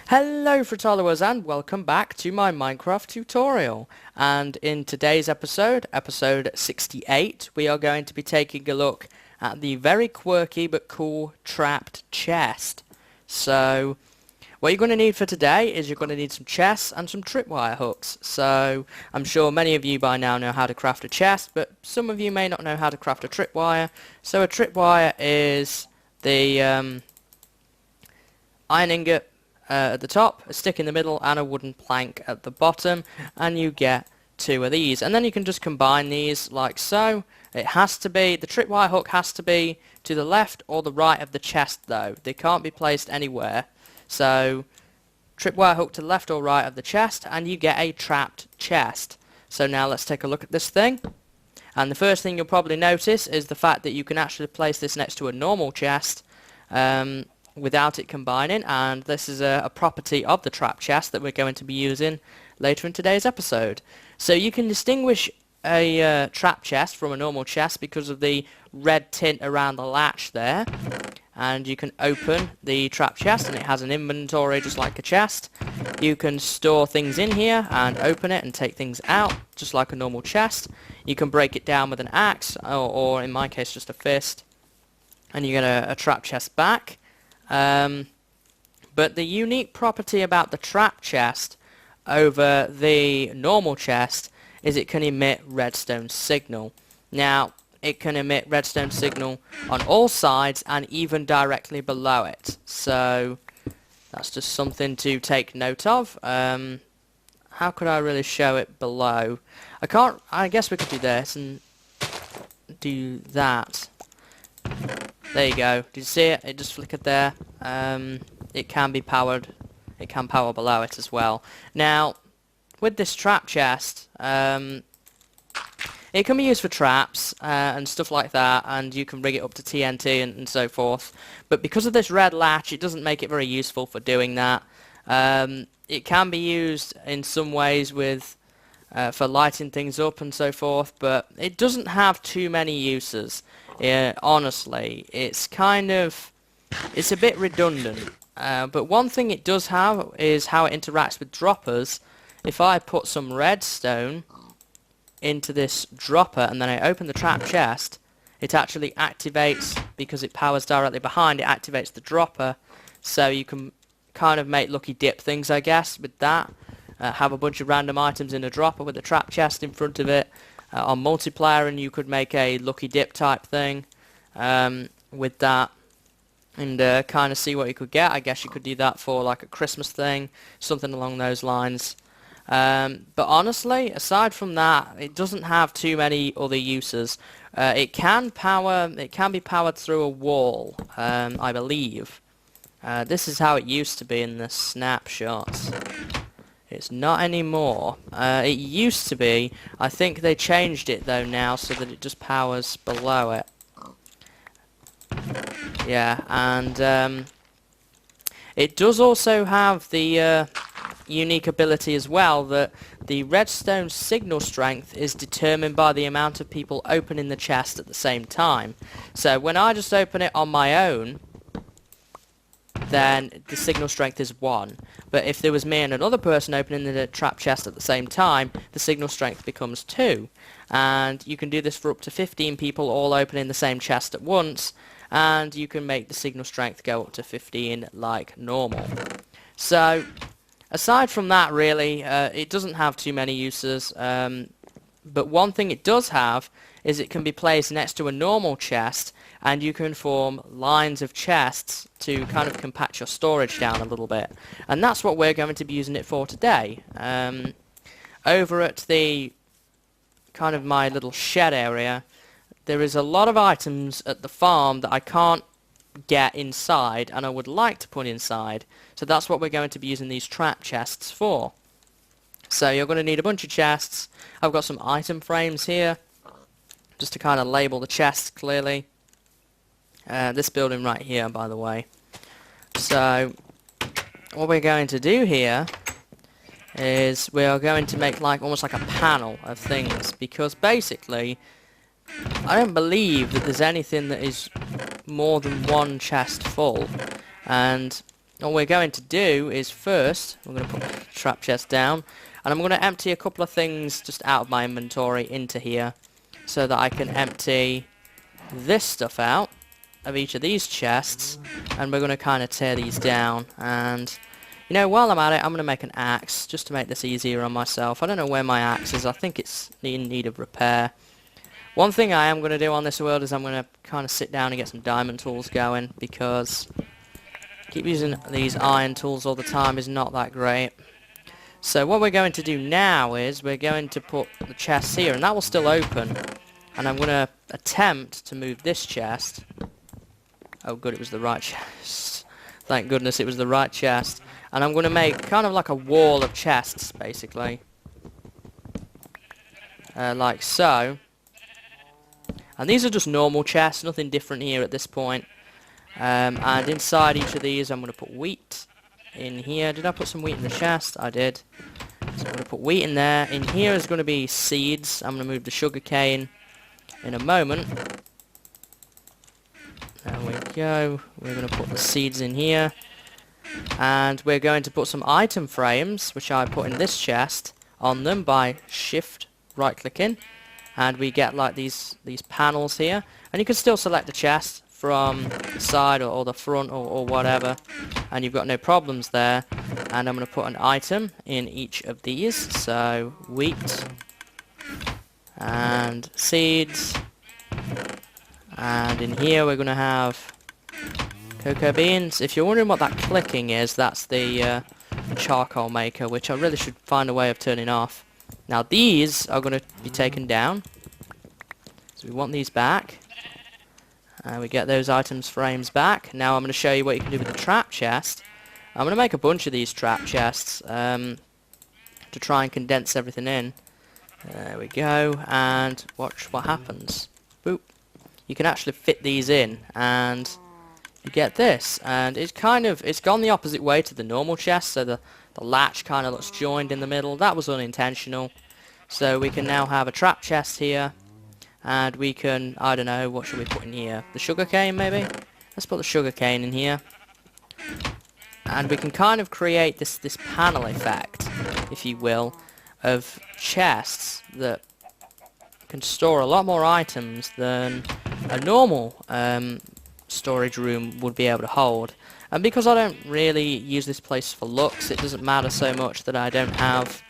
Hello Fruit followers and welcome back to my Minecraft tutorial. And in today's episode, episode 68, we are going to be taking a look at the very quirky but cool trapped chest. So, what you're going to need for today is you're going to need some chests and some tripwire hooks. So, I'm sure many of you by now know how to craft a chest, but some of you may not know how to craft a tripwire. So a tripwire is the iron ingot at the top, a stick in the middle, and a wooden plank at the bottom, and you get two of these. And then you can just combine these like so. It has to be, the tripwire hook has to be to the left or the right of the chest though. They can't be placed anywhere. So, tripwire hook to the left or right of the chest, and you get a trapped chest. So now let's take a look at this thing. And the first thing you'll probably notice is the fact that you can actually place this next to a normal chest. Without it combining, and this is a property of the trap chest that we're going to be using later in today's episode. So you can distinguish a trap chest from a normal chest because of the red tint around the latch there, and you can open the trap chest and it has an inventory just like a chest. You can store things in here and open it and take things out just like a normal chest. You can break it down with an axe or in my case just a fist, and you get a trap chest back. But the unique property about the trap chest over the normal chest is it can emit redstone signal. Now, it can emit redstone signal on all sides and even directly below it. So, that's just something to take note of. How could I really show it below? I guess we could do this and do that. There you go. Did you see it? It just flickered there. It can be powered. It can power below it as well. Now, with this trap chest, it can be used for traps and stuff like that, and you can rig it up to TNT and so forth. But because of this red latch, it doesn't make it very useful for doing that. It can be used in some ways with for lighting things up and so forth, but it doesn't have too many uses. Honestly, it's a bit redundant. But one thing it does have is how it interacts with droppers. If I put some redstone into this dropper and then I open the trap chest, it actually activates, because it powers directly behind, it activates the dropper. So you can kind of make lucky dip things, I guess, with that. Have a bunch of random items in a dropper with a trap chest in front of it. On multiplayer, and you could make a lucky dip type thing with that, and kind of see what you could get. I guess you could do that for like a Christmas thing, something along those lines. But honestly, aside from that, it doesn't have too many other uses. It can be powered through a wall, I believe. This is how it used to be in the snapshots. It's not anymore. It used to be. I think they changed it though now so that it just powers below it. Yeah, and it does also have the unique ability as well that the redstone signal strength is determined by the amount of people opening the chest at the same time. So when I just open it on my own, then the signal strength is 1. But if there was me and another person opening the trap chest at the same time, the signal strength becomes 2. And you can do this for up to 15 people all opening the same chest at once, and you can make the signal strength go up to 15 like normal. So, aside from that really, it doesn't have too many uses, but one thing it does have is it can be placed next to a normal chest, and you can form lines of chests to kind of compact your storage down a little bit. And that's what we're going to be using it for today. Over at the kind of my little shed area, there is a lot of items at the farm that I can't get inside and I would like to put inside. So that's what we're going to be using these trap chests for. So you're going to need a bunch of chests. I've got some item frames here just to kind of label the chests clearly. This building right here, by the way. So what we're going to do here is we are going to make almost like a panel of things, because basically I don't believe that there's anything that is more than one chest full, and What we're going to do is first, we're going to put the trap chest down, and I'm going to empty a couple of things just out of my inventory into here, so that I can empty this stuff out of each of these chests, and we're going to kind of tear these down. And you know, while I'm at it, I'm going to make an axe just to make this easier on myself. I don't know where my axe is. I think it's in need of repair. One thing I am going to do on this world is I'm going to kind of sit down and get some diamond tools going, because keep using these iron tools all the time is not that great. So what we're going to do now is we're going to put the chest here, and that will still open. And I'm going to attempt to move this chest. Oh good, it was the right chest. Thank goodness it was the right chest. And I'm going to make kind of like a wall of chests, basically. Like so. And these are just normal chests, nothing different here at this point. And inside each of these I'm going to put wheat in here. Did I put some wheat in the chest? I did. So I'm going to put wheat in there. In here is going to be seeds. I'm going to move the sugar cane in a moment. There we go. We're going to put the seeds in here. And we're going to put some item frames, which I put in this chest, on them by shift right clicking. And we get like these panels here. And you can still select the chest from the side or the front or whatever, and you've got no problems there. And I'm going to put an item in each of these, so wheat and seeds, and in here we're going to have cocoa beans. If you're wondering what that clicking is, that's the charcoal maker, which I really should find a way of turning off. Now these are going to be taken down, so we want these back. We get those items frames back. Now I'm going to show you what you can do with the trap chest. I'm going to make a bunch of these trap chests to try and condense everything in. There we go, and watch what happens. Boop. You can actually fit these in, and you get this. And it's gone the opposite way to the normal chest, so the latch kind of looks joined in the middle. That was unintentional. So we can now have a trap chest here. And we can, I don't know, what should we put in here? The sugar cane, maybe? Let's put the sugar cane in here. And we can kind of create this panel effect, if you will, of chests that can store a lot more items than a normal storage room would be able to hold. And because I don't really use this place for looks, it doesn't matter so much that I don't have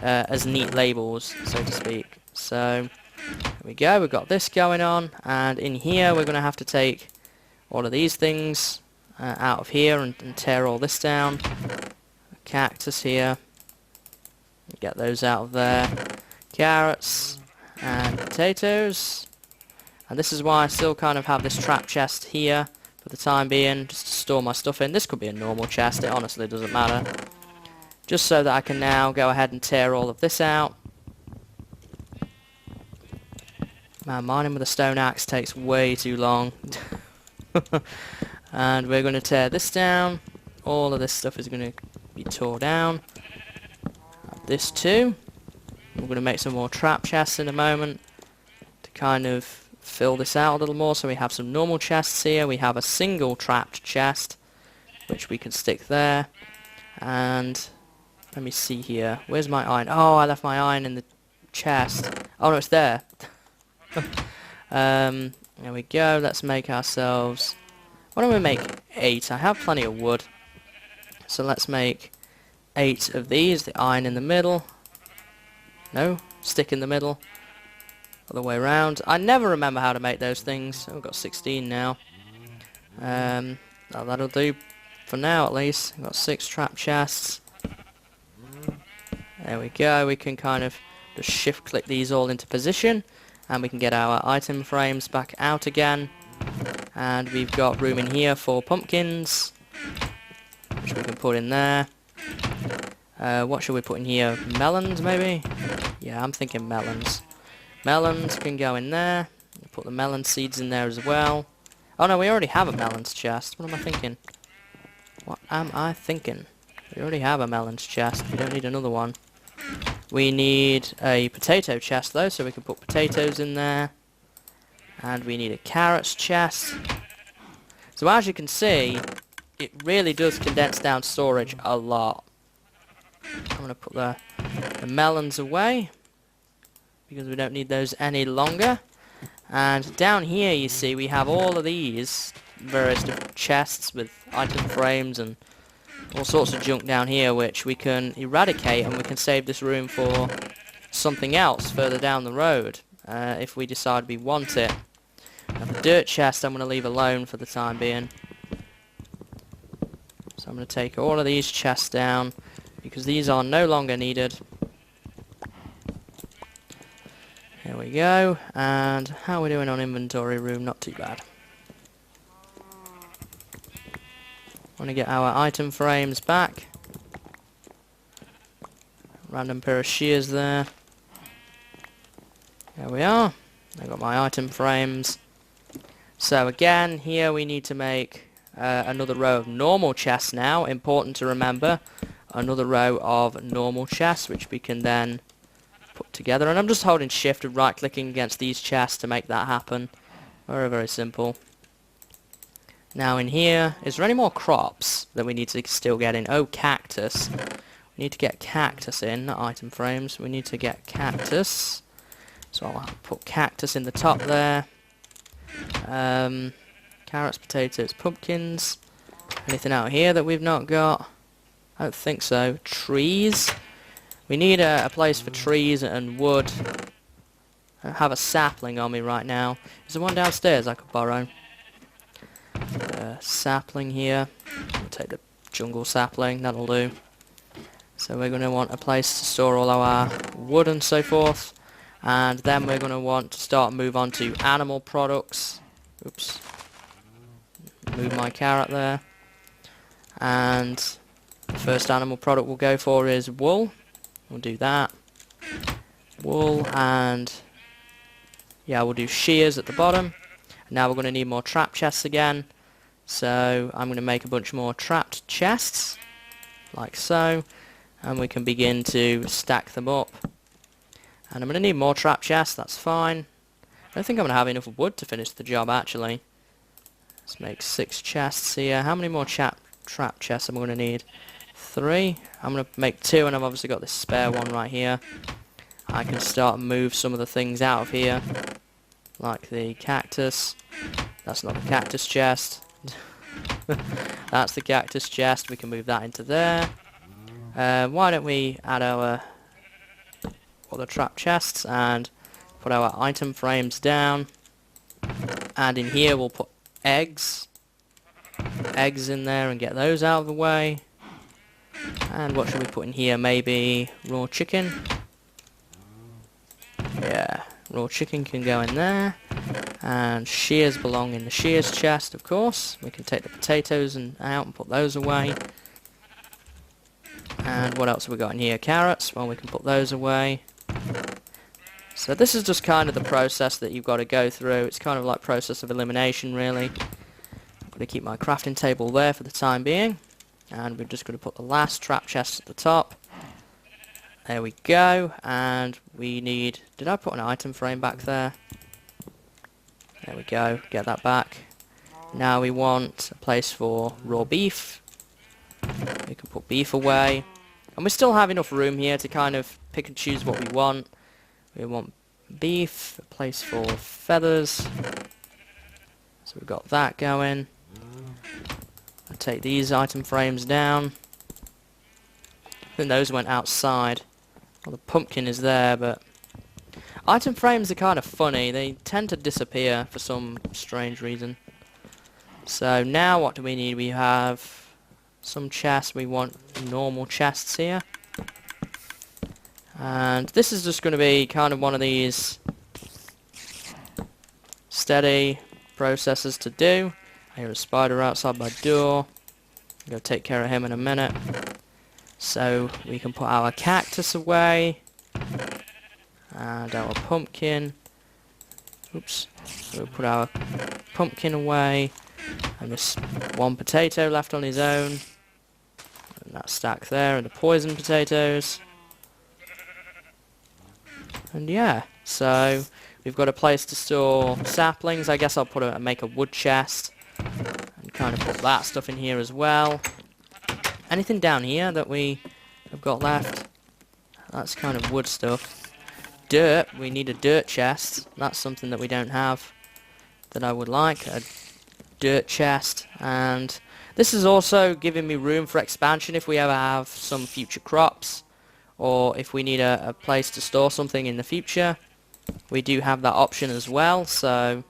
as neat labels, so to speak. So there we go, we've got this going on, and in here we're going to have to take all of these things out of here and tear all this down. Cactus here, get those out of there. Carrots and potatoes, and this is why I still kind of have this trap chest here for the time being, just to store my stuff in. This could be a normal chest, it honestly doesn't matter. Just so that I can now go ahead and tear all of this out. Man, mining with a stone axe takes way too long. And we're going to tear this down. All of this stuff is going to be tore down. This too. We're going to make some more trap chests in a moment to kind of fill this out a little more. So we have some normal chests here. We have a single trapped chest, which we can stick there. And let me see here. Where's my iron? Oh, I left my iron in the chest. Oh no, it's there. There we go. Let's make ourselves, why don't we make 8? I have plenty of wood, so let's make 8 of these. The iron in the middle, no, stick in the middle, other way around. I never remember how to make those things. I've got 16 now. That'll do for now at least. I've got 6 trap chests. There we go. We can kind of just shift click these all into position, and we can get our item frames back out again. And we've got room in here for pumpkins, which we can put in there. What should we put in here? Melons, maybe? Yeah, I'm thinking melons. Melons can go in there. We'll put the melon seeds in there as well. Oh no, we already have a melons chest. What am I thinking? What am I thinking? We already have a melons chest. We don't need another one. We need a potato chest though, so we can put potatoes in there. And we need a carrots chest. So as you can see, it really does condense down storage a lot. I'm going to put the melons away because we don't need those any longer. And down here you see we have all of these various different chests with item frames and all sorts of junk down here which we can eradicate, and we can save this room for something else further down the road if we decide we want it. Now the dirt chest I'm going to leave alone for the time being. So I'm going to take all of these chests down because these are no longer needed. There we go. And how are we doing on inventory room? Not too bad. Want to get our item frames back. Random pair of shears there. There we are. I got my item frames. So again, here we need to make another row of normal chests now. Important to remember. Another row of normal chests, which we can then put together. And I'm just holding shift and right clicking against these chests to make that happen. Very, very simple. Now in here, is there any more crops that we need to still get in? Oh, cactus. We need to get cactus in, not item frames. We need to get cactus. So I'll put cactus in the top there. Carrots, potatoes, pumpkins. Anything out here that we've not got? I don't think so. Trees. We need a place for trees and wood. I have a sapling on me right now. Is there one downstairs I could borrow? Sapling here. We'll take the jungle sapling, that'll do. So we're going to want a place to store all our wood and so forth. And then we're going to want to start move on to animal products. Oops. Move my carrot there. And the first animal product we'll go for is wool. We'll do that. Wool, and yeah, we'll do shears at the bottom. Now we're going to need more trap chests again. So I'm going to make a bunch more trapped chests, like so. And we can begin to stack them up. And I'm going to need more trap chests, that's fine. I don't think I'm going to have enough wood to finish the job, actually. Let's make 6 chests here. How many more trap chests am I going to need? 3. I'm going to make 2, and I've obviously got this spare one right here. I can start and move some of the things out of here, like the cactus. That's not the cactus chest. That's the cactus chest. We can move that into there. Why don't we add our other trap chests and put our item frames down, and in here we'll put eggs in there and get those out of the way. And what should we put in here? Maybe raw chicken. Yeah, raw chicken can go in there. And shears belong in the shears chest, of course. We can take the potatoes out and put those away. And what else have we got in here? Carrots. Well, we can put those away. So this is just kind of the process that you've got to go through. It's kind of like process of elimination, really. I'm going to keep my crafting table there for the time being. And we're just going to put the last trap chest at the top. There we go. And we need... Did I put an item frame back there? There we go. Get that back. Now we want a place for raw beef. We can put beef away. And we still have enough room here to kind of pick and choose what we want. We want beef, a place for feathers. So we've got that going. I'll take these item frames down. I think those went outside. Well, the pumpkin is there, but... Item frames are kind of funny. They tend to disappear for some strange reason. So now what do we need? We have some chests. We want normal chests here. And this is just going to be kind of one of these steady processes to do. I hear a spider outside my door. I'm going to take care of him in a minute. So we can put our cactus away. And our pumpkin. Oops. So we'll put our pumpkin away. And this one potato left on his own. And that stack there, and the poison potatoes. And yeah, so we've got a place to store saplings. I guess I'll make a wood chest and kind of put that stuff in here as well. Anything down here that we have got left? That's kind of wood stuff. Dirt, we need a dirt chest. That's something that we don't have that I would like. A dirt chest. And this is also giving me room for expansion if we ever have some future crops, or if we need a place to store something in the future. We do have that option as well, so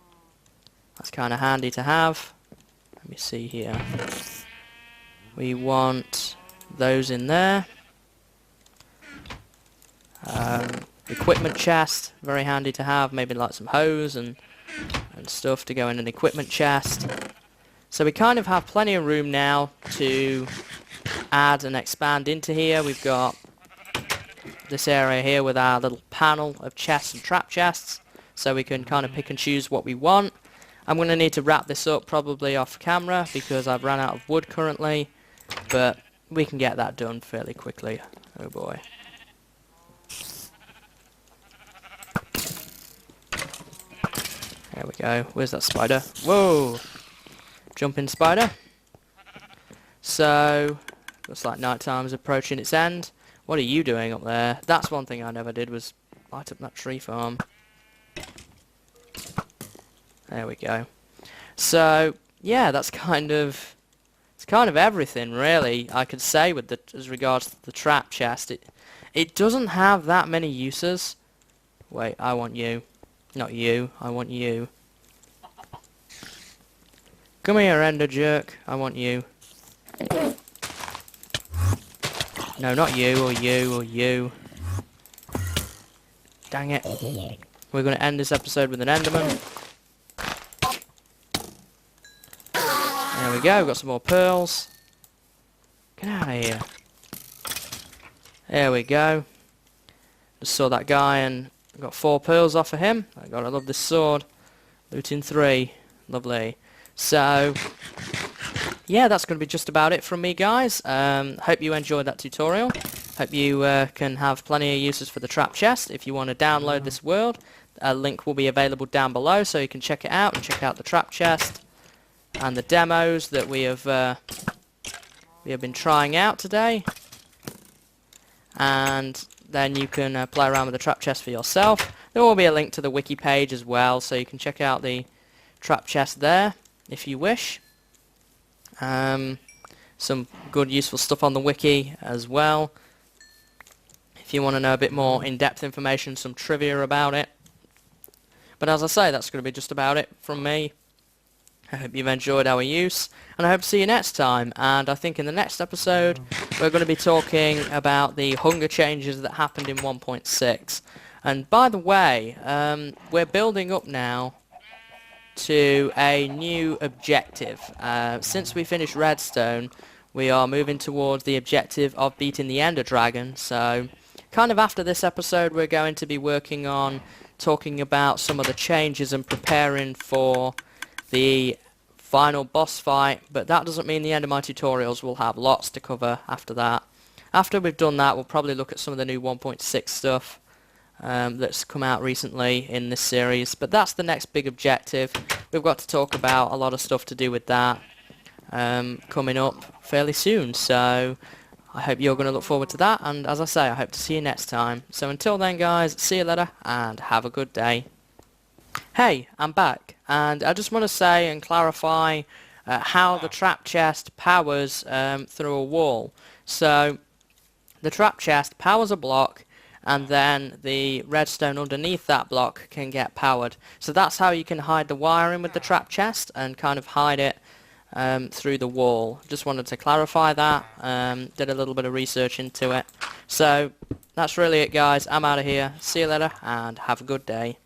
that's kind of handy to have. Let me see here. We want those in there. Equipment chest, very handy to have. Maybe like some hose and stuff to go in an equipment chest. So we kind of have plenty of room now to add and expand into here. We've got this area here with our little panel of chests and trap chests, so we can kind of pick and choose what we want. I'm going to need to wrap this up probably off camera because I've run out of wood currently, but we can get that done fairly quickly. Oh boy. There we go. Where's that spider? Whoa! Jumping spider. So, looks like night time is approaching its end. What are you doing up there? That's one thing I never did, was light up that tree farm. There we go. So, yeah, that's kind of... it's kind of everything, really, I could say with the, as regards to the trap chest. It doesn't have that many uses. Wait, I want you. Not you, I want you. Come here, Ender Jerk. I want you. No, not you, or you, or you. Dang it. We're going to end this episode with an Enderman. There we go, got some more pearls. Get out of here. There we go. Just saw that guy and got 4 pearls off of him. I love this sword. Looting 3. Lovely. So, yeah, that's going to be just about it from me, guys. Hope you enjoyed that tutorial. Hope you can have plenty of uses for the trap chest. If you want to download this world, a link will be available down below, so you can check it out and check out the trap chest and the demos that we have been trying out today. And then you can play around with the trap chest for yourself. There will be a link to the wiki page as well, so you can check out the trap chest there if you wish. Some good useful stuff on the wiki as well if you want to know a bit more in-depth information, some trivia about it. But as I say, that's going to be just about it from me. I hope you've enjoyed our use, and I hope to see you next time. And I think in the next episode we're going to be talking about the hunger changes that happened in 1.6. And by the way, we're building up now to a new objective. Since we finished redstone, we are moving towards the objective of beating the Ender Dragon. So kind of after this episode we're going to be working on talking about some of the changes and preparing for the final boss fight, but that doesn't mean the end of my tutorials. Will have lots to cover after that. After we've done that, we'll probably look at some of the new 1.6 stuff that's come out recently in this series, but that's the next big objective. We've got to talk about a lot of stuff to do with that coming up fairly soon, so I hope you're going to look forward to that, and as I say, I hope to see you next time. So until then, guys, see you later and have a good day. Hey, I'm back, and I just want to say and clarify how the trap chest powers through a wall. So the trap chest powers a block, and then the redstone underneath that block can get powered. So that's how you can hide the wiring with the trap chest and kind of hide it through the wall. Just wanted to clarify that. Did a little bit of research into it. So that's really it, guys. I'm out of here. See you later and have a good day.